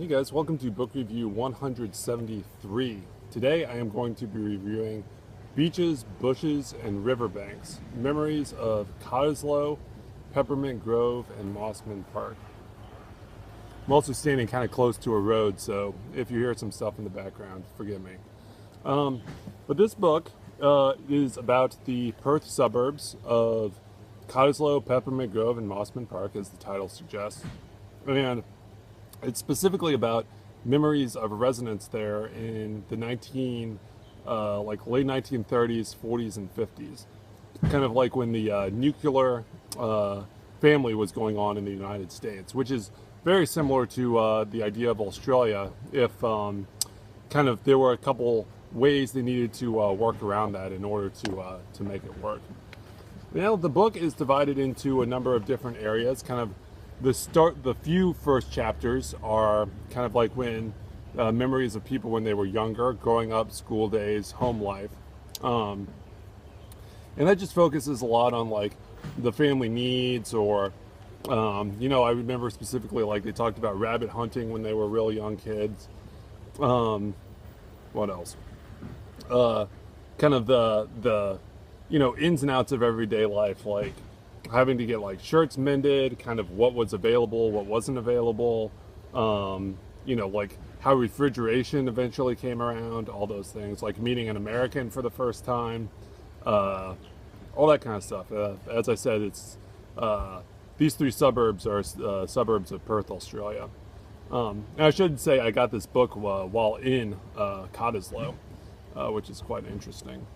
Hey guys, welcome to book review 173. Today I am going to be reviewing Beaches, Bushes, and Riverbanks, Memories of Cottesloe, Peppermint Grove, and Mosman Park. I'm also standing kind of close to a road, so if you hear some stuff in the background, forgive me. But this book is about the Perth suburbs of Cottesloe, Peppermint Grove, and Mosman Park, as the title suggests. And it's specifically about memories of residents there in the late 1930s, 40s, and 50s. Kind of like when the nuclear family was going on in the United States, which is very similar to the idea of Australia. If there were a couple ways they needed to work around that in order to make it work. Now the book is divided into a number of different areas. The few first chapters are kind of like when memories of people when they were younger, growing up, school days, home life, and that just focuses a lot on like the family needs, or I remember specifically like they talked about rabbit hunting when they were real young kids. What else? Kind of the ins and outs of everyday life, like having to get like shirts mended, kind of what was available, what wasn't available, like how refrigeration eventually came around, all those things, like meeting an American for the first time, all that kind of stuff. As I said, it's these three suburbs are suburbs of Perth, Australia. And I should say I got this book while in Cottesloe, which is quite interesting.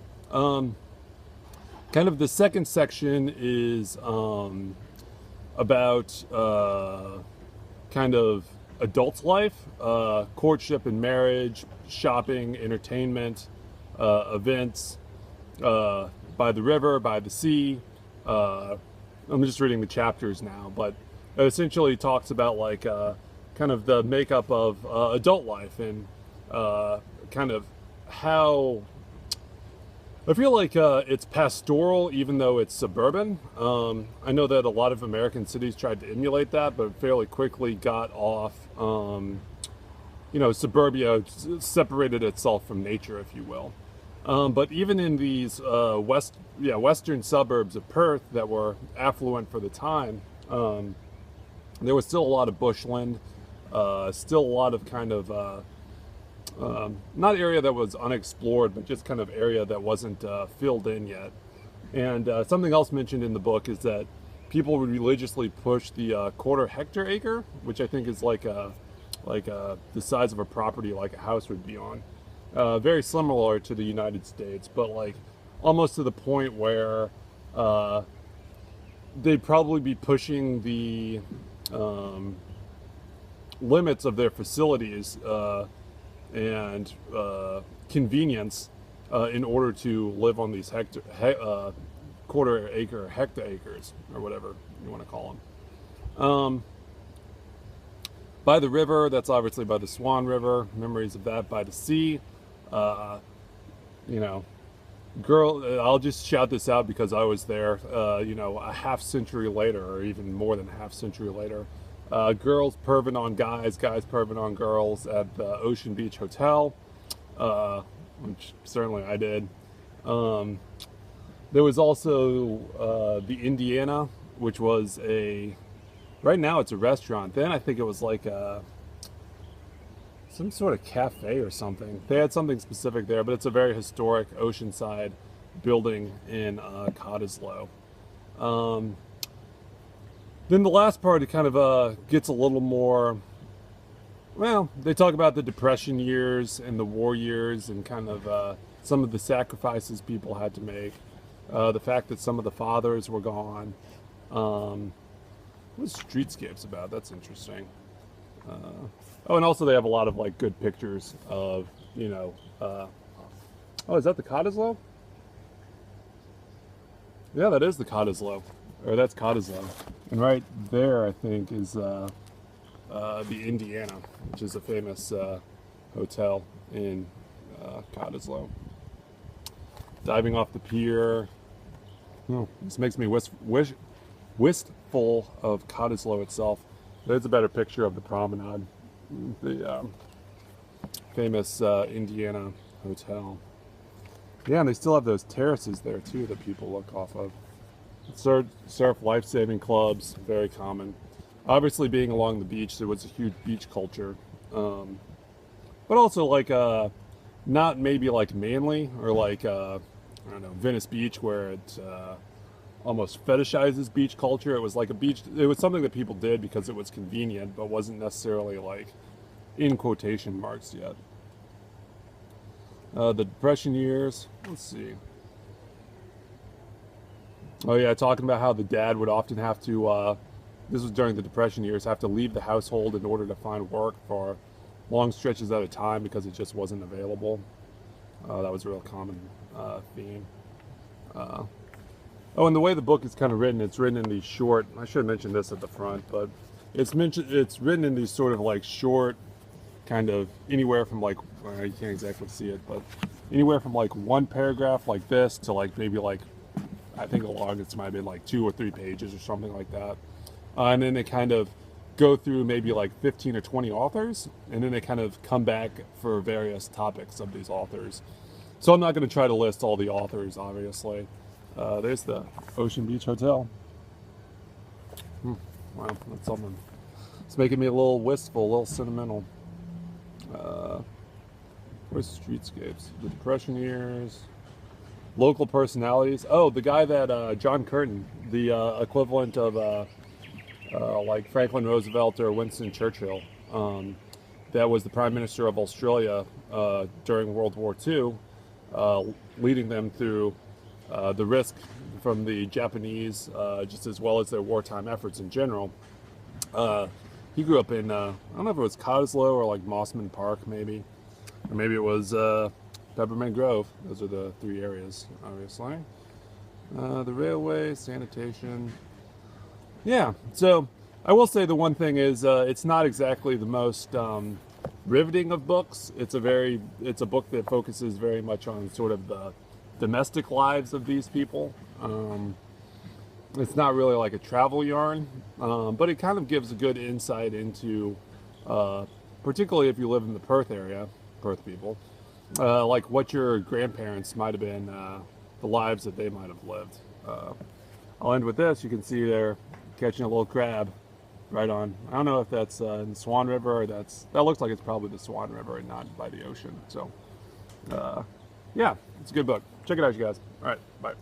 Kind of the second section is about kind of adult life, courtship and marriage, shopping, entertainment, events, by the river, by the sea. I'm just reading the chapters now, but it essentially talks about like kind of the makeup of adult life and kind of how I feel like it's pastoral, even though it's suburban. I know that a lot of American cities tried to emulate that, but fairly quickly got off. Suburbia separated itself from nature, if you will. But even in these western suburbs of Perth that were affluent for the time, there was still a lot of bushland, still a lot of kind of not area that was unexplored, but just kind of area that wasn't filled in yet. And something else mentioned in the book is that people would religiously push the quarter hectare acre, which I think is like the size of a property like a house would be on. Very similar to the United States, but like almost to the point where they'd probably be pushing the limits of their facilities and convenience in order to live on these quarter acre hectares, or whatever you want to call them. By the river, that's obviously by the Swan River, memories of that. By the sea, I'll just shout this out because I was there, a half century later, or even more than a half century later. Girls perving on guys, guys perving on girls at the Ocean Beach Hotel, which certainly I did. There was also the Indiana, which was right now it's a restaurant. Then I think it was like some sort of cafe or something. They had something specific there, but it's a very historic oceanside building in Cottesloe. Then the last part, it kind of gets a little more, they talk about the Depression years and the war years and kind of some of the sacrifices people had to make. The fact that some of the fathers were gone. What's Streetscapes about? That's interesting. And also they have a lot of like good pictures of, is that the Cottesloe? Yeah, that is the Cottesloe. Or that's Cottesloe. And right there, I think, is the Indiana, which is a famous hotel in Cottesloe. Diving off the pier. This makes me wistful of Cottesloe itself. There's a better picture of the promenade. the famous Indiana hotel. Yeah, and they still have those terraces there too that people look off of. Surf life-saving clubs, very common. Obviously, being along the beach, there was a huge beach culture, but also like not maybe like Manly or like I don't know, Venice Beach, where it almost fetishizes beach culture. It was like a beach. It was something that people did because it was convenient, but wasn't necessarily like in quotation marks yet. The Depression years. Let's see. Oh yeah, talking about how the dad would often have to. This was during the Depression years. Have to leave the household in order to find work for long stretches at a time because it just wasn't available. That was a real common theme. Oh, and the way the book is kind of written, it's written in these short. I should have mentioned this at the front, but it's written in these sort of like short, kind of anywhere from like you can't exactly see it, but anywhere from like one paragraph like this to like maybe like I think the longest might have been like 2 or 3 pages or something like that. And then they kind of go through maybe like 15 or 20 authors, and then they kind of come back for various topics of these authors. So I'm not going to try to list all the authors, obviously. There's the Ocean Beach Hotel. Wow, that's something. It's making me a little wistful, a little sentimental. Where's the streetscapes? The Depression years. Local personalities. Oh, the guy that John Curtin, the equivalent of like Franklin Roosevelt or Winston Churchill, that was the Prime Minister of Australia during World War II, leading them through the risk from the Japanese, just as well as their wartime efforts in general. He grew up in, I don't know if it was Cottesloe or like Mosman Park, maybe. Or maybe it was Peppermint Grove. Those are the 3 areas, obviously. The railway, sanitation. Yeah, so I will say the one thing is it's not exactly the most riveting of books. It's a book that focuses very much on sort of the domestic lives of these people. It's not really like a travel yarn, but it kind of gives a good insight into, particularly if you live in the Perth area, Perth people, like what your grandparents might have been, the lives that they might have lived. I'll end with this. You can see they're catching a little crab right on. I don't know if that's in the Swan River or that looks like it's probably the Swan River and not by the ocean. So, yeah, it's a good book. Check it out, you guys. All right, bye.